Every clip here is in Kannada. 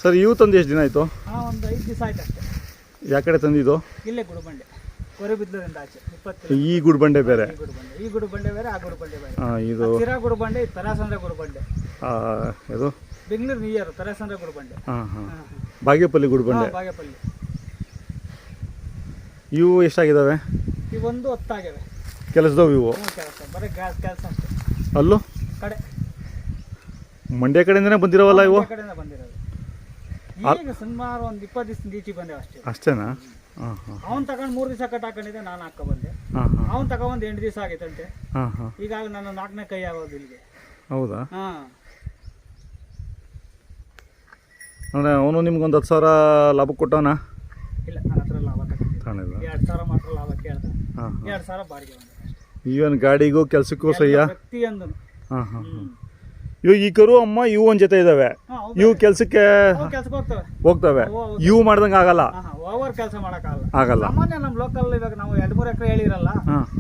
ಸರ್ ಇವು ತಂದು ಎಷ್ಟು ದಿನ ಆಯಿತು? ಒಂದು 5 ದಿವಸ ಆಯ್ತು ಅಷ್ಟೇ. ಯಾವ ಕಡೆ ತಂದಿದ್ದು? ಇಲ್ಲೇ ಗುಡುಬಂಡೆ, ಕೊರೆಬಿದ್ಲೂರಿಂದ ಆಚೆ 20 ಈ ಗುಡ್ಬಂಡೆ ಬೇರೆ, ಈ ಗುಡುಬಂಡೆ ಬೇರೆ, ಆ ಗುಡುಬಂಡೆ ಬೇರೆ. ಇದು ಸಿರಾ ಗುಡುಬಂಡೆ, ತರಾಸಂದ್ರ ಗುಡುಬಂಡೆ. ಇದು ಬೆಂಗಳೂರು ನಿಯರ್ ತರಾಸಂದ್ರ ಗುಡುಬಂಡೆ. ಬಾಗೇಪಲ್ಲಿ ಗುಡ್ಬಂಡೆ. ಬಾಗೇಪಲ್ಲಿ. ಇವು ಎಷ್ಟಾಗಿದ್ದಾವೆ? ಇವೊಂದು 10 ಆಗ್ಯಾವೆ. ಕೆಲಸದವು ಇವು? ಕೆಲಸ, ಬರೀ ಕೆಲಸ ಅಷ್ಟೇ. ಅಲ್ಲೂ ಕಡೆ ಮಂಡ್ಯ ಕಡೆಯಿಂದನೇ ಬಂದಿರೋವಲ್ಲ ಇವು? ಕಡೆಯಿಂದ ಬಂದಿರೋದು. ಈಗ ಸುಮಾರು ಒಂದು 20 ದಿವಸದಿಂದ ಈಚೆ ಬಂದೇವೆ ಅಷ್ಟೇ. ಅಷ್ಟೇನಾ? ಅವ್ನು ತಗೊಂಡು 3 ದಿವಸ ಕಟ್ ಹಾಕೊಂಡಿದ್ದೆ, ನಾನು ಹಾಕೊ ಬಂದೆ. ಅವ್ನು ತಗೊಂಡು 8 ದಿವಸ ಆಗೈತಂತೆ. ಈಗಾಗ ನನ್ನ 4ನೇ ಕೈ ಆಗೋದು ಇಲ್ಲಿಗೆ. ಹೌದಾ? ಅಂದರೆ ಅವನು ನಿಮ್ಗೊಂದು 10,000 ಲಾಭ ಕೊಟ್ಟವನ? ಇಲ್ಲ, ನನ್ನ ಹತ್ರ ಲಾಭ ತಗೊಂಡಿಲ್ಲ. 2,000 ಮಾತ್ರ ಲಾಭ ಕೇಳ್ದ. 2,000 ಬಾಡಿಗೆ ಬಂದ. ಈವನ್ ಗಾಡಿಗೂ ಕೆಲಸಕ್ಕೂ ಸಹ್ಯ ಪ್ರತಿಯೊಂದು. ಇವು ಈ ಕರು ಅಮ್ಮ ಇವು ಒಂದು ಜೊತೆ ಇದಾವೆ. ಇವು ಕೆಲಸಕ್ಕೆ ಹೋಗ್ತವೆ. ಇವು ಮಾಡ್ದಂಗೆ ಆಗಲ್ಲ, ಓವರ್ ಕೆಲಸ ಮಾಡಕ್ಕಾಗಲ್ಲ. ಆಗಲ್ಲ. ಸಾಮಾನ್ಯ ನಮ್ಮ ಲೋಕಲ್ ಇವಾಗ ನಾವು 2-3 ಎಕರೆ ಹೇಳಿರಲ್ಲ,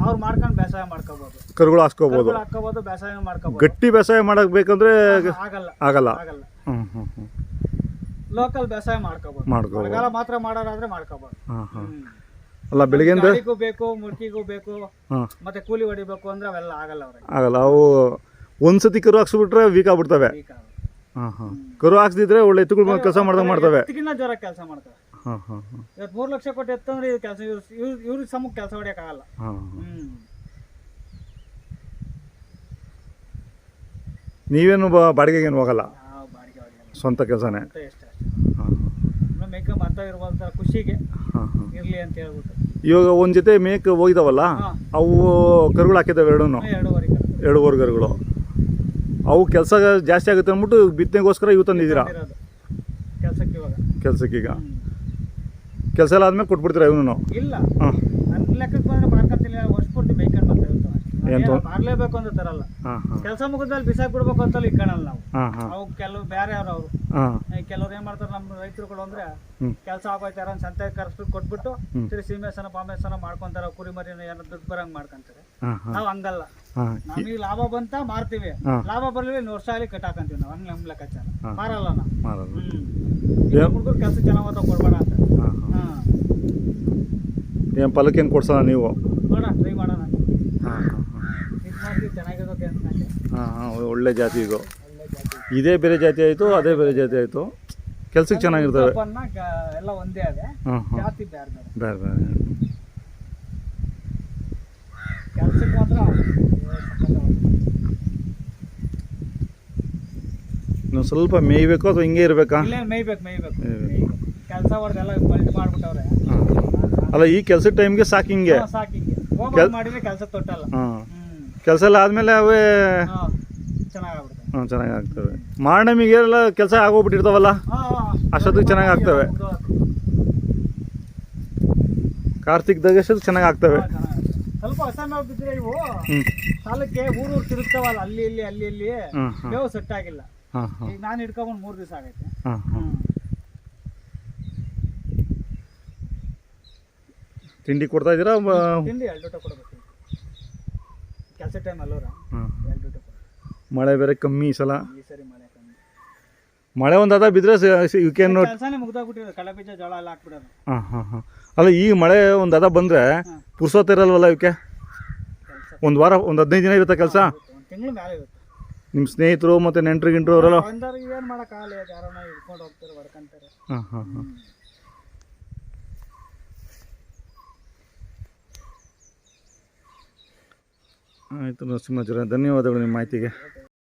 ಅವ್ರು ಮಾಡ್ಕೊಂಡು ಬೇಸಾಯ ಮಾಡ್ಕೋಬಹುದು, ಕರುಗಳು ಹಾಕ್ಕೋಬಹುದು, ಬೇಸಾಯ ಮಾಡ್ಕೋಬಹುದು. ಗಟ್ಟಿ ಬೇಸಾಯ ಮಾಡಕ್ ಬೇಕಂದ್ರೆ ಆಗಲ್ಲ, ಆಗಲ್ಲ. ಲೋಕಲ್ ಬೇಸಾಯ ಮಾಡ್ಕೋಬಹುದು. ಮಳೆಗಾಲ ಮಾತ್ರ ಮಾಡೋದಾದ್ರೆ ಮಾಡ್ಕೋಬಹುದು. ಅಲ್ಲ, ಬೆಳಿಗ್ಗೆಯಿಂದ ಬೇಕು, ಮುರ್ಕಿಗೂ ಬೇಕು, ಮತ್ತೆ ಕೂಲಿ ಹೊಡಿಬೇಕು ಅಂದ್ರೆ ಅವೆಲ್ಲ ಆಗಲ್ಲ ಅವ್ರಿಗೆ. ಆಗಲ್ಲ. ಅವು ಒಂದ್ಸತಿ ಕರು ಹಾಕ್ಸ್ಬಿಟ್ರೆ ವೀಕ್ ಆಗ್ಬಿಡ್ತವೆ. ಕರು ಹಾಕ್ಸಿದ್ರೆ ಒಳ್ಳೆ ಎತ್ತುಗಳು ಕೆಲಸ ಮಾಡ್ದಂಗೆ ಮಾಡ್ತವೆ. ಜೋರ ಕೆಲಸ ಮಾಡ್ತವೆ. ಇವತ್ತು 3 ಲಕ್ಷ ಕೊಟ್ಟು ಎತ್ತಂದ್ರೆ ಇದು ಕೆಲಸ, ಇವ್ರಿಗೆ ಸಮಕ್ಕೆ ಕೆಲಸ ಹೊಡಿಯಕ್ಕಾಗಲ್ಲ. ನೀವೇನು ಬಾಡಿಗೆಗೇನು ಹೋಗಲ್ಲ? ಸ್ವಂತ ಕೆಲಸನೇ. ಮೇಕ ಮಾಡ್ತಾ ಇರುವಂತ ಖುಷಿಗೆ ಇರ್ಲಿ ಅಂತ ಹೇಳ್ಬಿಟ್ಟು. ಇವಾಗ ಒಂದ್ ಜೊತೆ ಮೇಕ್ ಹೋಗಿದಾವಲ್ಲ, ಅವು ಕರುಗಳು ಹಾಕಿದಾವೆ. 2 ಕರುಗಳು. ಅವು ಕೆಲಸ ಜಾಸ್ತಿ ಆಗುತ್ತೆ ಅಂದ್ಬಿಟ್ಟು ಬಿತ್ತನೆಗೋಸ್ಕರ ಇವು ತಂದಿದ್ದೀರಾ ಕೆಲಸಕ್ಕೆ? ಈಗ ಕೆಲಸ ಎಲ್ಲ ಆದ್ಮೇಲೆ ಕೊಟ್ಬಿಡ್ತೀರಾ ಇವನು? ಇಲ್ಲ, ನನ್ನ ಲೆಕ್ಕಕ್ಕೆ ಬಂದ್ರೆ ಮಾರ್ಕಂತಿಲ್ಲ, ವರ್ಷ ಪೂರ್ತಿ ಬೇಕಂತ ಮಾಡ್ಲೇಬೇಕು ಅಂತ ತರಲ್ಲ. ಕೆಲಸ ಮುಗಿದ್ಮೇಲೆ ಬಿಸಾಕ್ ಬಿಡ್ಬೇಕು ಅಂತಲ್ಲ ಇಕ್ಕಣಲ್ಲ ನಾವು. ಅವು ಕೆಲವು ಬೇರೆ ಅವ್ರು ಕೆಲವ್ರು ಏನ್ ಮಾಡ್ತಾರೆ ನಮ್ಮ ರೈತರುಗಳು ಅಂದ್ರೆ, ಕೆಲಸ ಆಗೋಯ್ತಾರ ಸಂತೆ ಕರ್ಸ್ಬಿಟ್ಟು ಕೊಟ್ಬಿಟ್ಟು ತಿರು ಸೀಮೆಸನ ಪಾಮೇಸನ ಮಾಡ್ಕೊಂತಾರ, ಕುರಿ ಮರಿನ ಏನೋ ದುಡ್ಡು ಬರಂಗ್ ಮಾಡ್ಕೊಂತಾರೆ. ನಾವ್ ಹಂಗಲ್ಲ, ನಮಗೆ ಲಾಭ ಬಂತ ಮಾರ್ತೀವಿ, ಲಾಭ ಬರ್ಲಿ 1 ವರ್ಷ ಆಗಲಿ ಕಟ್ ಹಾಕಂತೀವಿ ನಾವು. ಹಂಗ್ ನಮ್ ಲೆಕ್ಕಾಚಾರ ಮಾರಲ್ಲ ನಾವು. ಹುಡುಗರು ಕೆಲಸ ಚೆನ್ನಾಗ ಕೊಡ್ಬೇಡ ಅಂತ. ಏನ್ ಫಲಕ್ಕೇನು ಕೊಡ್ಸಲ್ಲ ನೀವು? ನೋಡೋಣ, ಟ್ರೈ ಮಾಡೋಣ. ಚೆನ್ನಾಗಿರೋಕೆ ಒಳ್ಳೆ ಜಾತಿ ಇದು. ಇದೇ ಬೇರೆ ಜಾತಿ ಆಯ್ತು, ಅದೇ ಬೇರೆ ಜಾತಿ ಆಯ್ತು. ಕೆಲ್ಸಕ್ಕೆ ಚೆನ್ನಾಗಿರ್ತವೆ ಎಲ್ಲ ಒಂದೇ ಅದೇ ಜಾತಿ ಬೇರೆ ಬೇರೆ ಬೇರೆ. ಕೆಲ್ಸಕ್ಕೆ ಮಾತ್ರ ಇನ್ನೊಂದು ಸ್ವಲ್ಪ ಮೇಯ್ಬೇಕು ಅಥವಾ ಹಿಂಗೆ ಇರಬೇಕಾ? ಮೇಯ್ಬೇಕು ಕೆಲಸ ಹೊಡೆದೆಲ್ಲ ಪಲ್ಟಿ ಮಾಡ್ಬಿಟ್ಟವ್ರೆ. ಅಲ್ಲ, ಈ ಕೆಲಸದ ಟೈಮ್ಗೆ ಸಾಕಿಂಗೆ ಮಾಡಿದ್ರೆ ಕೆಲಸ ತೊಟ್ಟಲ್ಲ. ಕೆಲಸ ಎಲ್ಲ ಆದ್ಮೇಲೆ ಅವೇ ಚೆನ್ನಾಗಿ ಆಗ್ತವೆ. ಮಾರ್ನಮಿಗೆಲ್ಲ ಕೆಲಸ ಆಗೋಗ್ಬಿಟ್ಟಿರ್ತಾವಲ್ಲ, ಅಷ್ಟೊತ್ತಿಗೆ ಚೆನ್ನಾಗಿ ಆಗ್ತವೆ. ಕಾರ್ತಿಕ್ದಾಗ ಅಷ್ಟೊತ್ತಿಗೆ ಚೆನ್ನಾಗಿ ಆಗ್ತವೆ. ಸ್ವಲ್ಪ ಹೊಸ ಮೇವು ಬಿದ್ದರೆ ಇವು ಸಾಲಕ್ಕೆ ಊರು ತಿರುಗ್ತಾವಲ್ಲ, ಅಲ್ಲಿ ಇಲ್ಲಿ ಮೇವು ಸೆಟ್ ಆಗಿಲ್ಲ. ಈಗ ನಾನು ಹಿಡ್ಕೊಂಡ್ 3 ದಿವಸ ಆಗೈತೆ. ತಿಂಡಿ ಕೊಡ್ತಾ ಇದ್ದೀರಾ? ತಿಂಡಿ 2 ಊಟ ಕೊಡಬೇಕು ಕೆಲಸ ಟೈಮ್ ಅಲ್ಲೋರ. 2 ಊಟ. ಮಳೆ ಬೇರೆ ಕಮ್ಮಿ ಈ ಸಲ. ಈ ಸರಿ ಮಳೆ ಕಮ್ಮಿ. ಮಳೆ ಒಂದಾದ ಬಿದ್ರೆ ಕೆಲಸನೇ ಮುಗ್ದಾಗ್ಬಿಟ್ಟಿರೋದು. ಕಳೆ ಬೀಜ ಜೋಳ ಎಲ್ಲ ಹಾಕ್ಬಿಡೋದು. ಅಲ್ಲ, ಈಗ ಮಳೆ ಒಂದಾದ ಬಂದ್ರೆ ಪುರ್ಸೋತಿರಲ್ವಲ್ಲ ಇವಕ್ಕೆ? ಒಂದು ವಾರ, ಒಂದು 15 ದಿನ ಇರುತ್ತೆ ಕೆಲಸ? 1 ತಿಂಗಳು ಮೇಲೆ ಇರುತ್ತೆ. ನಿಮ್ಮ ಸ್ನೇಹಿತರು ಮತ್ತೆ ನೆಂಟರು ಗಿಂಟ್ರು ಅವರೆಲ್ಲ ಏನು ಮಾಡೋಕ್ಕಾಗಲ್ಲ, ಯಾರನ್ನ ಹಿಡ್ಕೊಂಡು ಹೋಗ್ತಾರೆ, ಹೊಡ್ಕೊಂತಾರೆ. ಆಯಿತು ನರಸಿಂಹಾಚಾರ್ಯ, ಧನ್ಯವಾದಗಳು ನಿಮ್ಮ ಮಾಹಿತಿಗೆ.